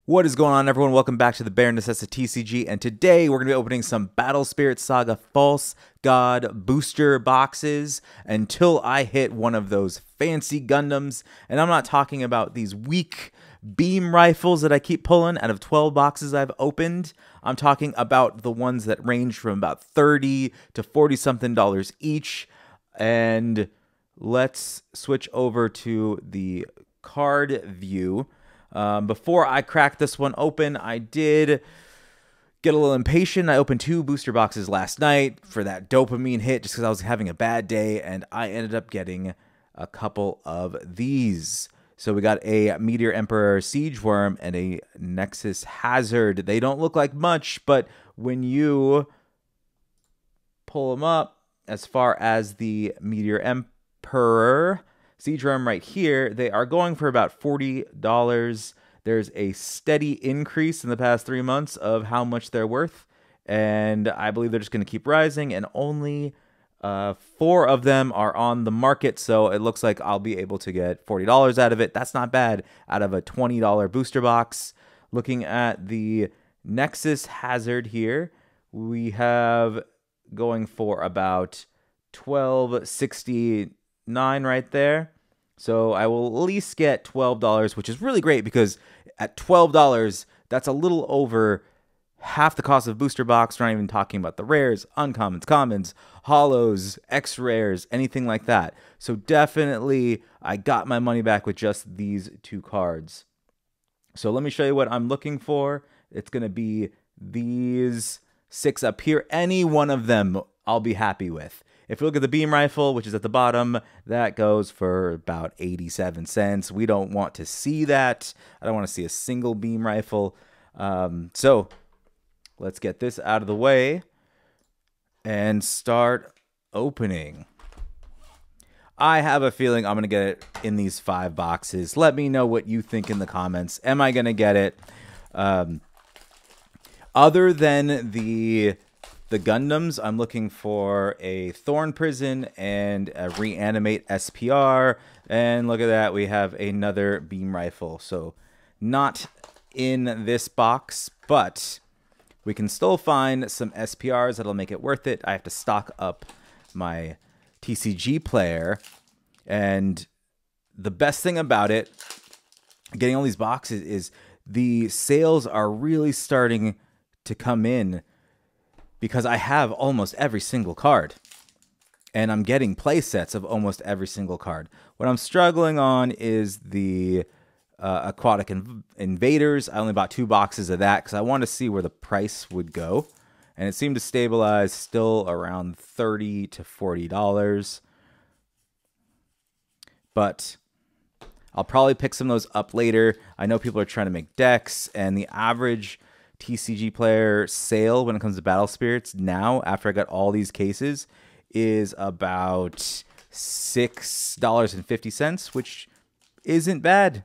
What is going on, everyone? Welcome back to the Bear NecessiTCG, and today we're going to be opening some BattleSpirits Saga False God booster boxes until I hit one of those fancy Gundams. And I'm not talking about these weak beam rifles that I keep pulling out of 12 boxes I've opened. I'm talking about the ones that range from about $30 to $40-something each. And let's switch over to the card view. Before I cracked this one open, I did get a little impatient. I opened 2 booster boxes last night for that dopamine hit just because I was having a bad day, and I ended up getting a couple of these. So we got a Meteor Emperor Siege Worm and a Nexus Hazard. They don't look like much, but when you pull them up, as far as the Meteor Emperor Siege Worm right here, they are going for about $40. There's a steady increase in the past 3 months of how much they're worth, and I believe they're just going to keep rising, and only 4 of them are on the market, so it looks like I'll be able to get $40 out of it. That's not bad out of a $20 booster box. Looking at the Nexus Hazard here, we have going for about $12.69 right there. So I will at least get $12, which is really great because at $12, that's a little over half the cost of a booster box. We're not even talking about the rares, uncommons, commons, holos, X-rares, anything like that. So definitely I got my money back with just these 2 cards. So let me show you what I'm looking for. It's going to be these 6 up here. Any one of them I'll be happy with. If you look at the beam rifle, which is at the bottom, that goes for about 87 cents. We don't want to see that. I don't want to see a single beam rifle. So let's get this out of the way and start opening. I have a feeling I'm going to get it in these 5 boxes. Let me know what you think in the comments. Am I going to get it? Other than the Gundams, I'm looking for a Thorn Prison and a Reanimate SPR. And look at that, we have another beam rifle. So not in this box, but we can still find some SPRs that'll make it worth it. I have to stock up my TCG player. And the best thing about it, getting all these boxes, is the sales are really starting to come in, because I have almost every single card, and I'm getting play sets of almost every single card. What I'm struggling on is the Aquatic Invaders. I only bought 2 boxes of that because I wanted to see where the price would go, and it seemed to stabilize still around $30 to $40. But I'll probably pick some of those up later. I know people are trying to make decks, and the average TCG player sale when it comes to BattleSpirits now, after I got all these cases, is about $6.50, which isn't bad.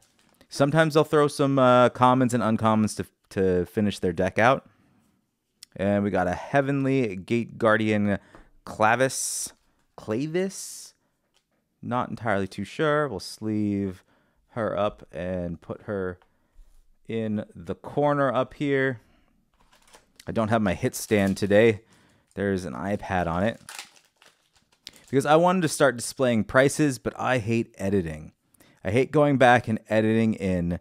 Sometimes they'll throw some commons and uncommons to finish their deck out. And we got a Heavenly Gate Guardian Clavis. Not entirely too sure. We'll sleeve her up and put her in the corner up here. I don't have my hit stand today. There's an iPad on it, because I wanted to start displaying prices, but I hate editing. I hate going back and editing in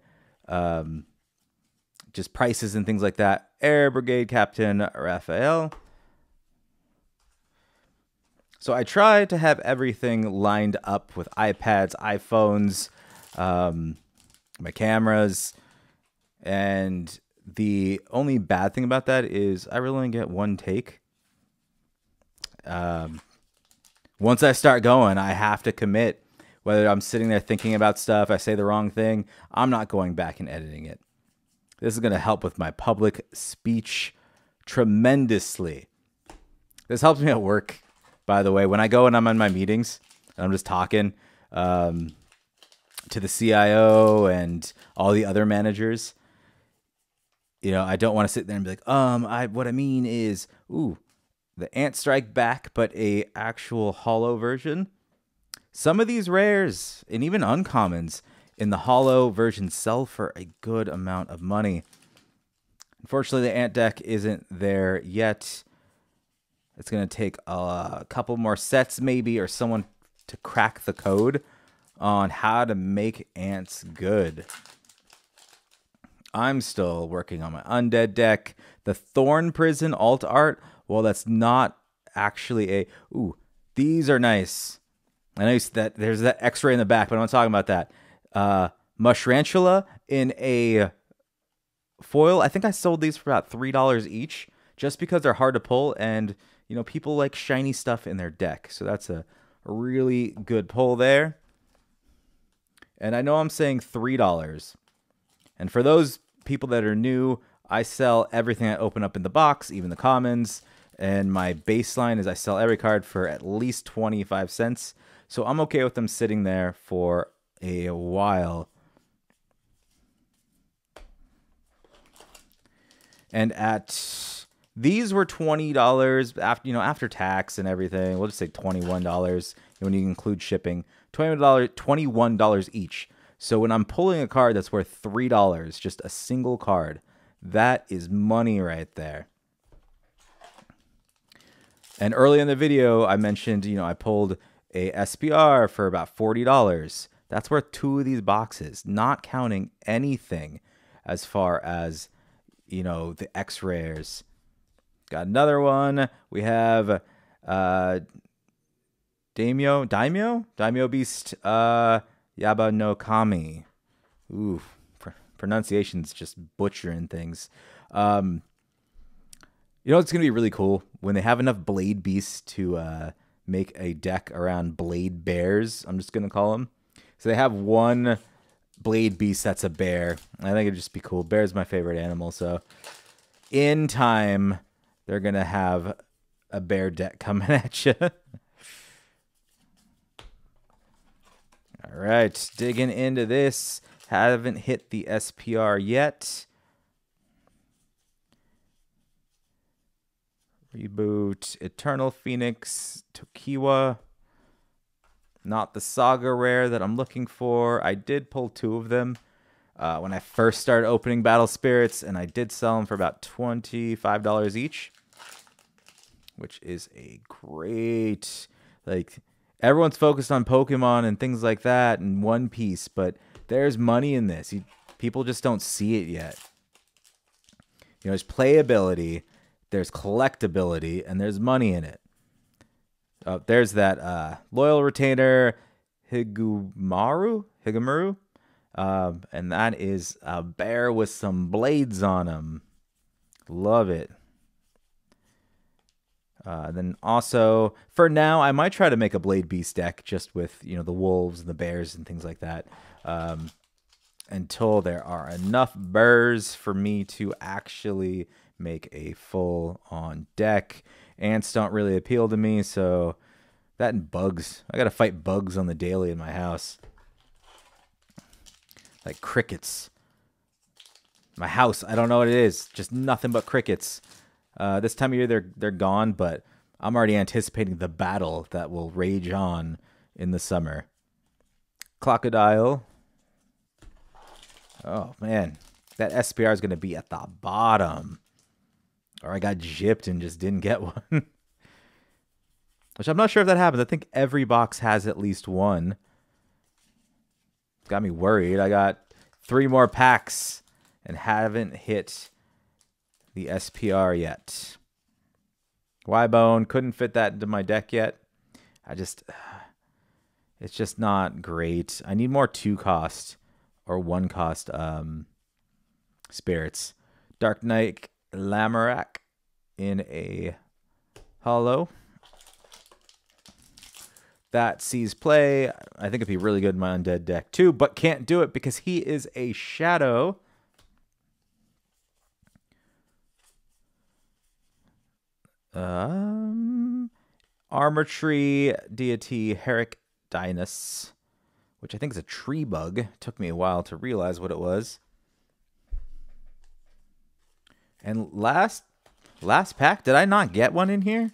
just prices and things like that. Air Brigade Captain Raphael. So I try to have everything lined up with iPads, iPhones, my cameras. And the only bad thing about that is I really only get 1 take. Once I start going, I have to commit. Whether I'm sitting there thinking about stuff, I say the wrong thing, I'm not going back and editing it. This is going to help with my public speech tremendously. This helps me at work, by the way. When I go and I'm in my meetings, and I'm just talking to the CIO and all the other managers, you know, I don't want to sit there and be like, what I mean is, the Ant Strike back, but a actual holo version. Some of these rares, and even uncommons, in the holo versions sell for a good amount of money. Unfortunately, the ant deck isn't there yet. It's going to take a couple more sets maybe, or someone to crack the code on how to make ants good. I'm still working on my undead deck. The Thorn Prison alt art, well, that's not actually a... Ooh, these are nice. I know that there's that X-ray in the back, but I'm not talking about that. Mushrantula in a foil. I think I sold these for about $3 each, just because they're hard to pull, and you know, people like shiny stuff in their deck. So that's a really good pull there. And I know I'm saying $3. And for those people that are new, I sell everything I open up in the box, even the commons. And my baseline is I sell every card for at least 25 cents. So I'm okay with them sitting there for a while. And at these were $20 after tax and everything. We'll just say $21 when you include shipping. $21 each. So when I'm pulling a card that's worth $3, just a single card, that is money right there. And early in the video, I mentioned, I pulled a SPR for about $40. That's worth 2 of these boxes, not counting anything as far as, the X-rares. Got another one. We have Daimyo Beast Yaba no Kami. Ooh, pronunciation's just butchering things. It's going to be really cool when they have enough Blade Beasts to make a deck around Blade Bears, I'm just going to call them. So they have one Blade Beast that's a bear. I think it'd just be cool. Bear's my favorite animal, so in time, they're going to have a bear deck coming at you. All right, digging into this. Haven't hit the SPR yet. Reboot, Eternal Phoenix, Tokiwa. Not the Saga rare that I'm looking for. I did pull 2 of them when I first started opening BattleSpirits, and I did sell them for about $25 each, which is a great, everyone's focused on Pokemon and things like that and One Piece, but there's money in this. People just don't see it yet. There's playability, there's collectability, and there's money in it. There's that Loyal Retainer Higemaru, and that is a bear with some blades on him. Love it. Then also, for now, I might try to make a Blade Beast deck just with, the wolves and the bears and things like that. Until there are enough burrs for me to actually make a full-on deck. Ants don't really appeal to me, so that and bugs. I got to fight bugs on the daily in my house. Like crickets. My house, I don't know what it is. Just nothing but crickets. This time of year, they're gone, but I'm already anticipating the battle that will rage on in the summer. Crocodile. Oh, man. That SPR is going to be at the bottom. Or I got gypped and just didn't get one. Which I'm not sure if that happens. I think every box has at least one. Got me worried. I got 3 more packs and haven't hit the SPR yet. Y-Bone, couldn't fit that into my deck yet. It's just not great. I need more 2-cost or 1-cost spirits. Dark Knight Lamorak in a holo. That sees play. I think it'd be really good in my undead deck too, but can't do it because he is a shadow. Armor Tree Deity Herrick Dynus, which I think is a tree bug. Took me a while to realize what it was. And last pack, did I not get one in here?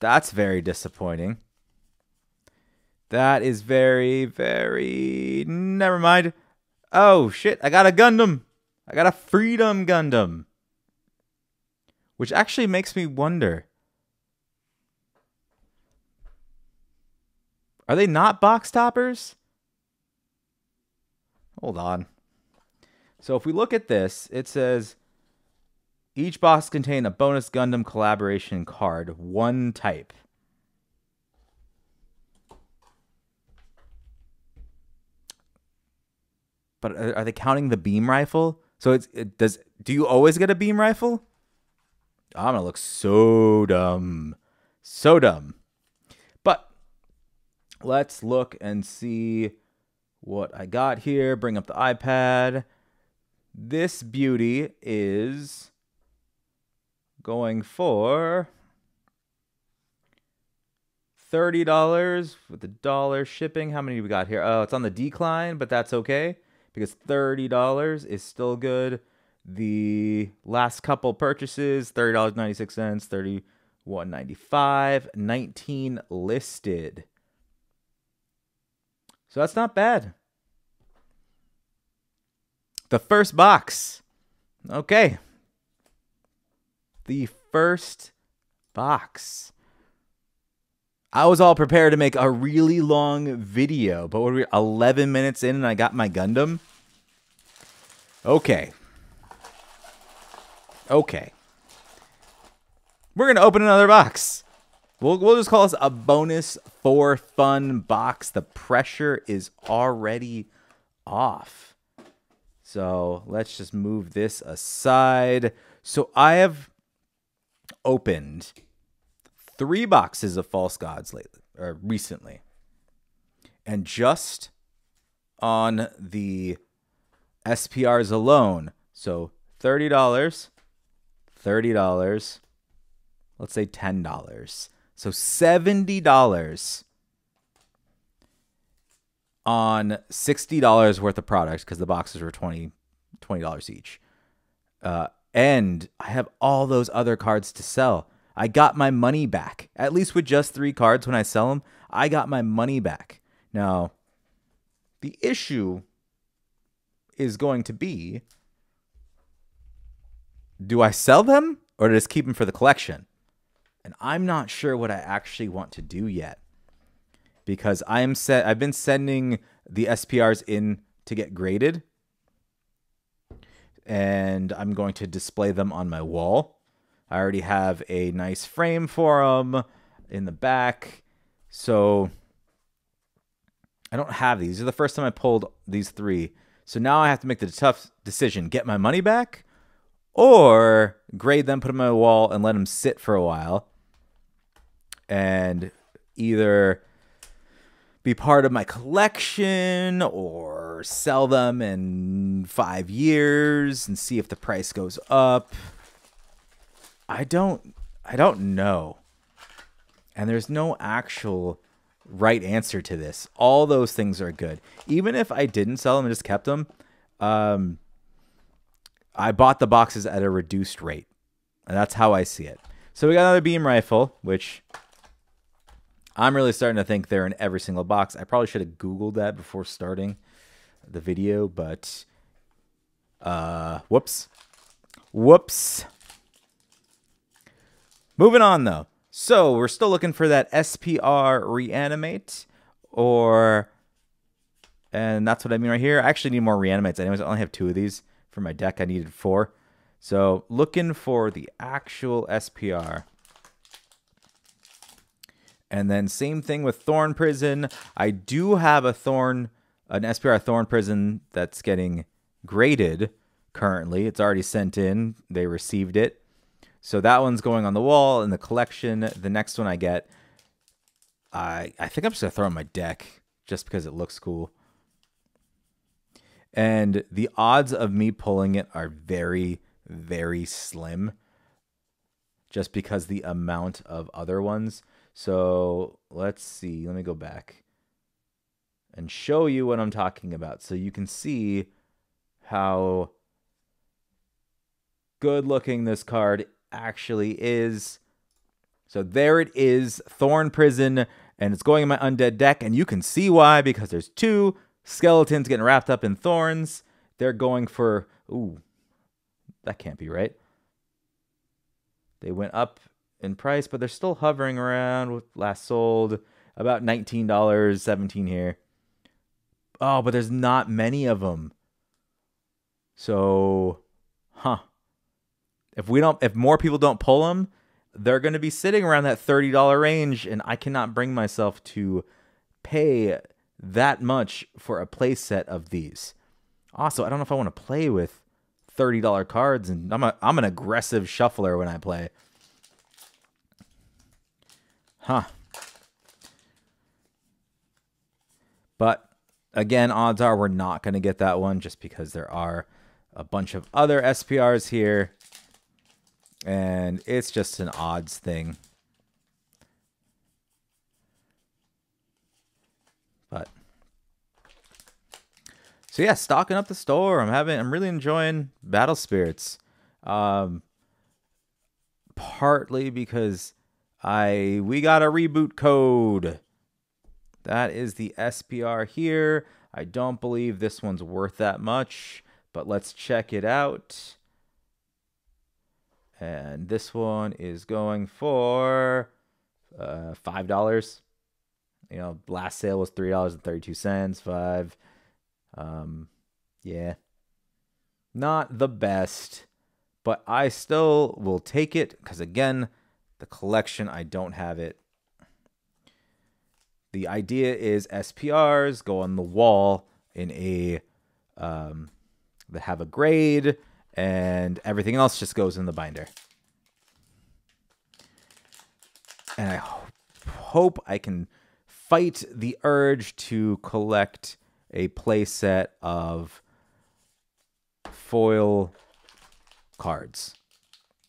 That's very disappointing. That is very, very... Never mind. Oh, shit. I got a Gundam. I got a Freedom Gundam. Which actually makes me wonder. Are they not box toppers? Hold on. So if we look at this, it says... Each box contains a bonus Gundam collaboration card. One type. But are they counting the beam rifle? So do you always get a beam rifle? I'm gonna look so dumb. So dumb. But let's look and see what I got here. Bring up the iPad. This beauty is going for $30 with the dollar shipping. How many do we got here? Oh, it's on the decline, but that's okay because $30 is still good. The last couple purchases, $30.96, $31.95, 19 listed. So that's not bad. The first box. Okay. The first box. I was all prepared to make a really long video, but we're 11 minutes in and I got my Gundam. Okay. Okay. We're going to open another box. We'll just call this a bonus for fun box. The pressure is already off. So let's just move this aside. So I have opened 3 boxes of False Gods lately, or recently. And just on the SPRs alone, so $30, $30, let's say $10. So $70 on $60 worth of products because the boxes were $20 each. And I have all those other cards to sell. I got my money back. At least with just 3 cards when I sell them, I got my money back. Now, the issue is going to be, do I sell them or just keep them for the collection? And I'm not sure what I actually want to do yet. Because I've been sending the SPRs in to get graded. And I'm going to display them on my wall. I already have a nice frame for them in the back. So I don't have these. These are the first time I pulled these 3. So now I have to make the tough decision. Get my money back or grade them, put them on my wall, and let them sit for a while. And either be part of my collection or sell them in 5 years and see if the price goes up. I don't know. And there's no actual right answer to this. All those things are good. Even if I didn't sell them and just kept them, I bought the boxes at a reduced rate. And that's how I see it. So we got another beam rifle, which I'm really starting to think they're in every single box. I probably should have Googled that before starting the video, but whoops. Moving on, though. So we're still looking for that SPR Reanimate, and that's what I mean right here. I actually need more Reanimates. Anyways, I only have 2 of these for my deck. I needed 4. So looking for the actual SPR. And then same thing with Thorn Prison. I do have an SPR Thorn Prison that's getting graded currently. It's already sent in. They received it. So that one's going on the wall in the collection. The next one I get, I think I'm just going to throw it on my deck just because it looks cool. And the odds of me pulling it are very, very slim just because the amount of other ones. So let's see. Let me go back and show you what I'm talking about so you can see how good looking this card actually is. So there it is, Thorn Prison And it's going in my undead deck, and you can see why, because there's 2 skeletons getting wrapped up in thorns. They're going for... Ooh, that can't be right. They went up in price, but they're still hovering around with last sold about $19, $17 here. Oh, but there's not many of them. So, if more people don't pull them, they're going to be sitting around that $30 range, and I cannot bring myself to pay that much for a play set of these. Also, I don't know if I want to play with $30 cards, and I'm an aggressive shuffler when I play. But again, odds are we're not going to get that one just because there are a bunch of other SPRs here. And it's just an odds thing. But so yeah, stocking up the store. I'm really enjoying BattleSpirits. Partly because we got a reboot code. That is the SPR here. I don't believe this one's worth that much, but let's check it out. And this one is going for $5. You know, last sale was $3.32. $5. Yeah, not the best, but I still will take it because again, the collection, I don't have it. The idea is SPRs go on the wall in a that have a grade, and everything else just goes in the binder. And I hope I can fight the urge to collect a play set of foil cards.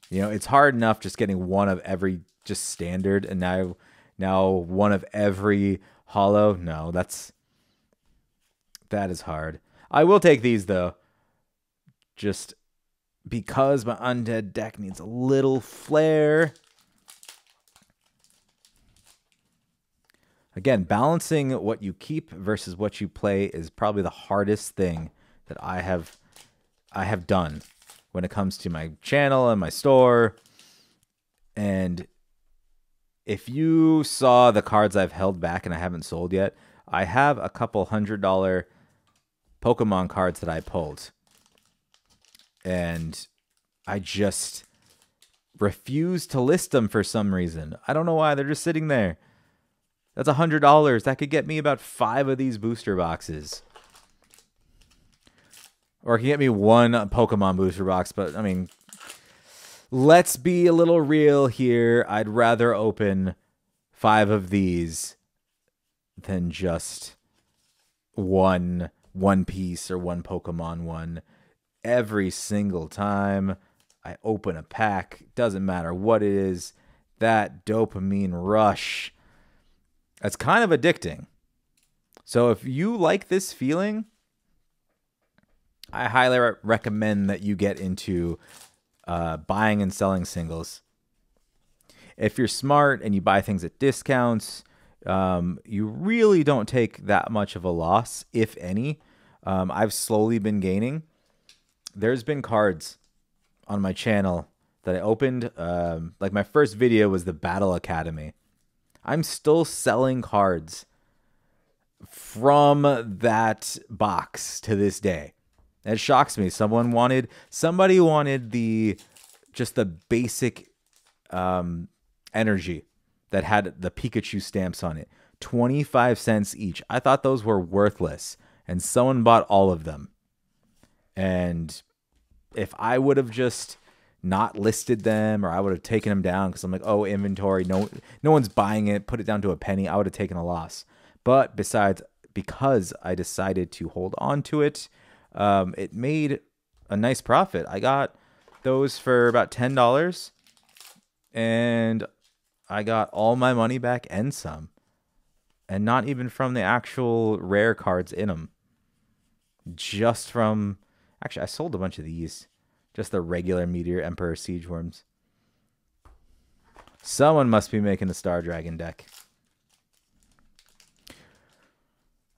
You know, it's hard enough just getting one of every just standard, and now one of every hollow. No, that is hard. I will take these though, just because my undead deck needs a little flair. Again, balancing what you keep versus what you play is probably the hardest thing that I have done when it comes to my channel and my store. And if you saw the cards I've held back and I haven't sold yet, I have a couple $100 Pokemon cards that I pulled. And I just refuse to list them for some reason. I don't know why. They're just sitting there. That's $100. That could get me about 5 of these booster boxes. Or it can get me 1 Pokemon booster box. But, I mean, let's be a little real here. I'd rather open 5 of these than just one piece or one Pokemon one. Every single time I open a pack, doesn't matter what it is, that dopamine rush, that's kind of addicting. So if you like this feeling, I highly recommend that you get into buying and selling singles. If you're smart and you buy things at discounts, you really don't take that much of a loss, if any. I've slowly been gaining. There's been cards on my channel that I opened. Like my first video was the Battle Academy. I'm still selling cards from that box to this day. It shocks me. Somebody wanted just the basic energy that had the Pikachu stamps on it. 25 cents each. I thought those were worthless, and someone bought all of them. And if I would have just not listed them, or I would have taken them down because I'm like, oh, inventory, no one's buying it, put it down to a penny, I would have taken a loss. But because I decided to hold on to it, it made a nice profit. I got those for about $10, and I got all my money back and some. And not even from the actual rare cards in them. Just from... Actually, I sold a bunch of these. Just the regular Meteor Emperor Siege Worms. Someone must be making a Star Dragon deck.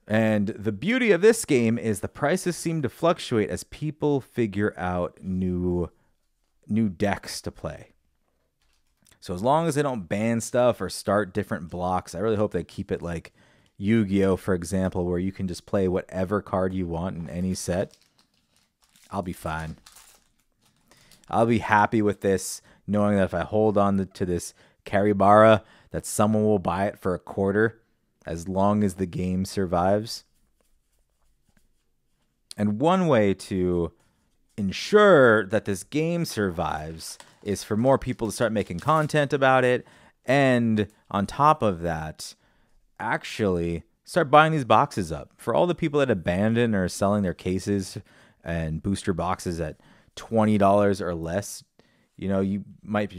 And the beauty of this game is the prices seem to fluctuate as people figure out new decks to play. So as long as they don't ban stuff or start different blocks, I really hope they keep it like Yu-Gi-Oh, for example, where you can just play whatever card you want in any set. I'll be fine. I'll be happy with this, knowing that if I hold on to this Karibara, that someone will buy it for $0.25 as long as the game survives. And one way to ensure that this game survives is for more people to start making content about it, and on top of that, actually start buying these boxes up. For all the people that abandon or are selling their cases and booster boxes at $20 or less, you know, you might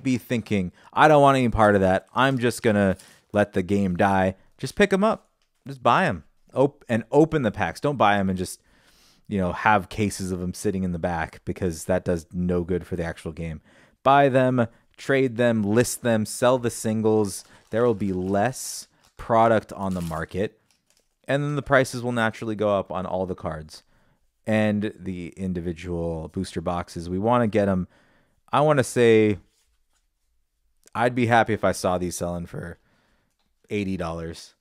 be thinking, I don't want any part of that. I'm just gonna let the game die. Just pick them up. Just buy them. And open the packs. Don't buy them and just, you know, have cases of them sitting in the back, because that does no good for the actual game. Buy them, trade them, list them, sell the singles. There will be less product on the market, and then the prices will naturally go up on all the cards and the individual booster boxes. We want to get them. I want to say I'd be happy if I saw these selling for $80.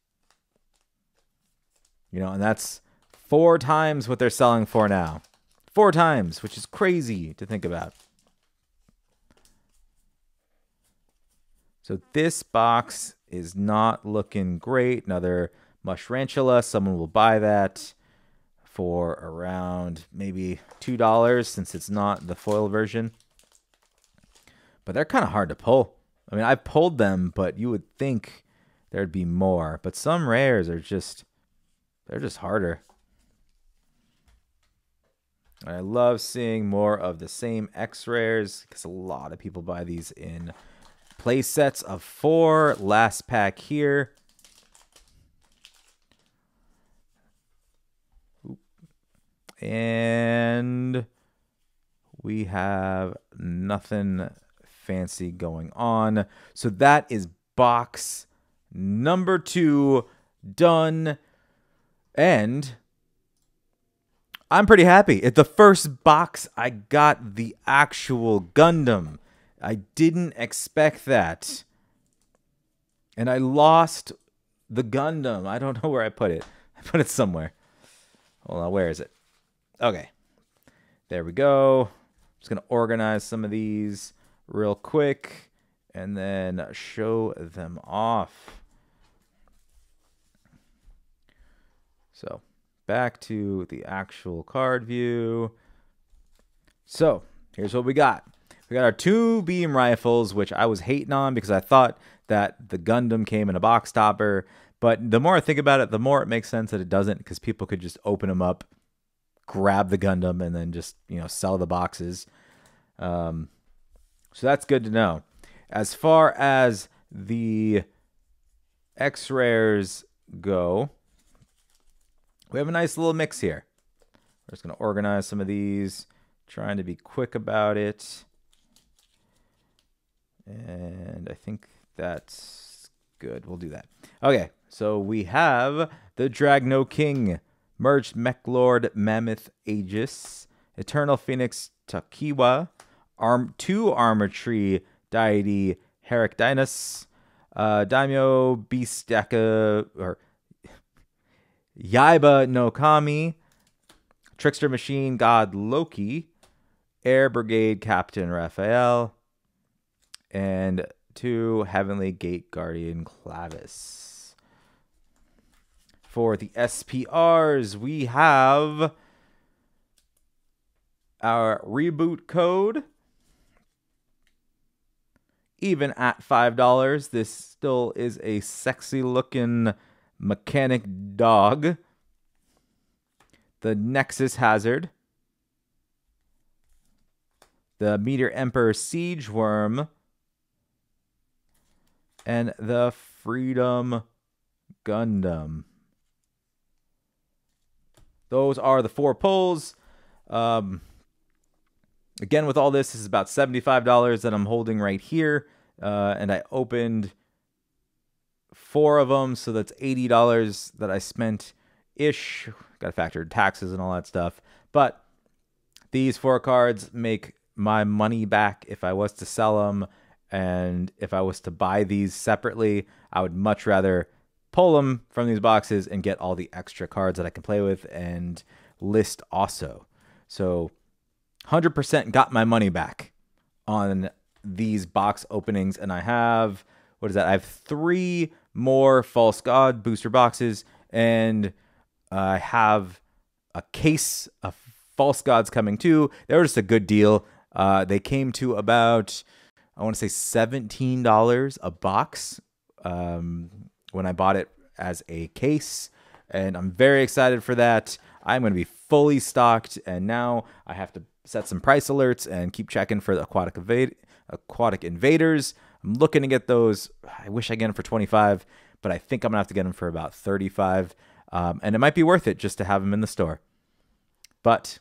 You know, and that's 4 times what they're selling for now. 4 times, which is crazy to think about. So this box is not looking great. Another Mushrantula. Someone will buy that for around maybe $2 since it's not the foil version. But they're kind of hard to pull. I mean, I've pulled them, but you would think there'd be more. But some rares are just, they're just harder. I love seeing more of the same X rares because a lot of people buy these in play sets of 4. Last pack here. And we have nothing fancy going on. So that is box number 2 done. And I'm pretty happy. At the first box, I got the actual Gundam. I didn't expect that. And I lost the Gundam. I don't know where I put it. I put it somewhere. Hold on, where is it? Okay. There we go. Just going to organize some of these real quick and then show them off. So, back to the actual card view. So, here's what we got. We got our 2 beam rifles, which I was hating on because I thought that the Gundam came in a box topper. But the more I think about it, the more it makes sense that it doesn't, because people could just open them up, grab the Gundam, and then just, you know, sell the boxes. So that's good to know. As far as the X-rares go, we have a nice little mix here. We're just going to organize some of these, trying to be quick about it. And I think that's good. We'll do that. Okay, so we have the Dragno King, Merged Mech Lord Mammoth Aegis, Eternal Phoenix Takiwa, 2 Armor Tree Deity Heracdinus, Daimyo Beastaka, or Yaiba no Kami, Trickster Machine God Loki, Air Brigade Captain Raphael, and 2 Heavenly Gate Guardian Clavis. For the SPRs, we have our reboot code. Even at $5, this still is a sexy looking mechanic dog. The Nexus Hazard. The Meteor Emperor Siege Worm. And the Freedom Gundam. Those are the 4 pulls. Again, with all this is about $75 that I'm holding right here. And I opened 4 of them, so that's $80 that I spent ish. Got to factor in taxes and all that stuff. But these 4 cards make my money back if I was to sell them. And if I was to buy these separately, I would much rather pull them from these boxes and get all the extra cards that I can play with and list also. So 100% got my money back on these box openings. And I have, what is that? I have 3 more False God booster boxes, and I have a case of False Gods coming too. They were just a good deal. They came to about, I want to say $17 a box when I bought it as a case, and I'm very excited for that. I'm going to be fully stocked, and now I have to set some price alerts and keep checking for the aquatic invaders. I'm looking to get those. I wish I get them for 25, but I think I'm going to have to get them for about 35, and it might be worth it just to have them in the store. But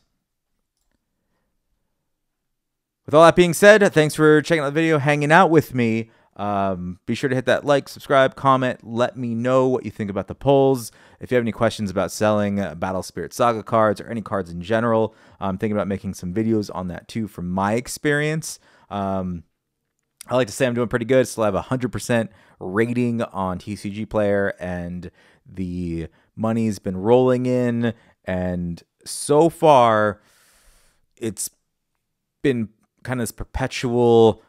with all that being said, thanks for checking out the video, hanging out with me. Be sure to hit that like, subscribe, comment. Let me know what you think about the polls. If you have any questions about selling BattleSpirits Saga cards or any cards in general, I'm thinking about making some videos on that too from my experience. I like to say I'm doing pretty good. Still have a 100% rating on TCG Player, and the money's been rolling in. And so far, it's been kind of this perpetual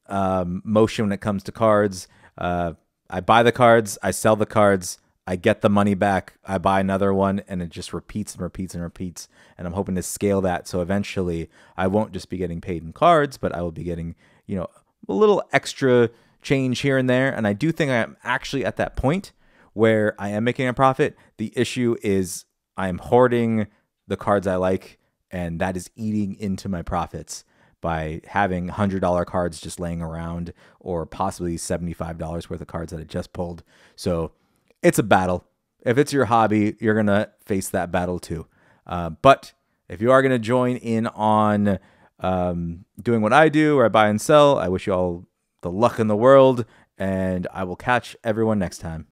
motion when it comes to cards. I buy the cards, I sell the cards, I get the money back, I buy another one, and it just repeats and repeats and repeats. And I'm hoping to scale that so eventually I won't just be getting paid in cards, but I will be getting, you know, a little extra change here and there. And I do think I'm actually at that point where I am making a profit. The issue is I am hoarding the cards I like, and that is eating into my profits by having $100 cards just laying around, or possibly $75 worth of cards that I just pulled. So it's a battle. If it's your hobby, you're going to face that battle too. But if you are going to join in on doing what I do, where I buy and sell, I wish you all the luck in the world, and I will catch everyone next time.